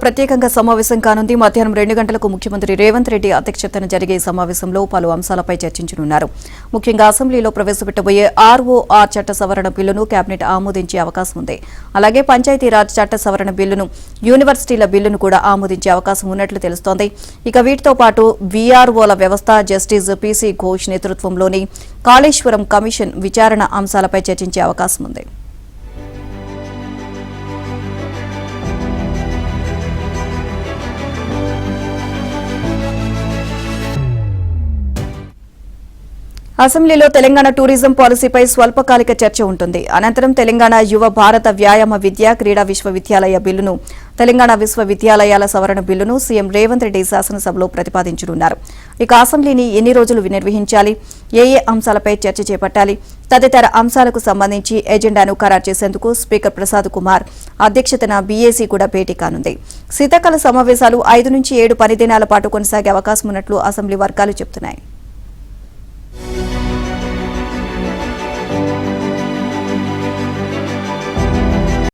ప్రత్యేకంగా సమావేశం కానుంది. మధ్యాహ్నం 2 గంటలకు ముఖ్యమంత్రి రేవంత్ రెడ్డి అధ్యక్షతన జరిగే సమావేశంలో పలు అంశాలపై చర్చించనున్నారు. ముఖ్యంగా అసెంబ్లీలో ప్రవేశపెట్టబోయే ఆర్ఓఆర్ చట్ట సవరణ బిల్లును కేబినెట్ ఆమోదించే అవకాశం ఉంది. అలాగే పంచాయతీరాజ్ చట్ట సవరణ బిల్లును, యూనివర్సిటీల బిల్లును కూడా ఆమోదించే అవకాశం ఉన్నట్లు తెలుస్తోంది. ఇక వీటితో పాటు వీఆర్ఓల వ్యవస్థ, జస్టిస్ పీసీ ఘోష్ నేతృత్వంలోని కాళేశ్వరం కమిషన్ విచారణ అంశాలపై చర్చించే అవకాశం ఉంది. అసెంబ్లీలో తెలంగాణ టూరిజం పాలసీపై స్వల్పకాలిక చర్చ ఉంటుంది. అనంతరం తెలంగాణ యువ భారత వ్యాయామ విద్యా క్రీడా విశ్వవిద్యాలయ బిల్లును, తెలంగాణ విశ్వవిద్యాలయాల సవరణ బిల్లును సీఎం రేవంత్ రెడ్డి శాసనసభలో ప్రతిపాదించనున్నారు. ఇక అసెంబ్లీని ఎన్ని రోజులు నిర్వహించాలి, ఏ అంశాలపై చర్చ చేపట్టాలి తదితర అంశాలకు సంబంధించి ఎజెండాను ఖరారు చేసేందుకు స్పీకర్ ప్రసాద్ కుమార్ అధ్యక్షతన బీఏసీ కూడా భేటీ కానుంది. శీతాకాల సమావేశాలు 5 నుంచి 7 పని దినాల పాటు కొనసాగే అవకాశం ఉన్నట్లు అసెంబ్లీ వర్గాలు చెబుతున్నాయి.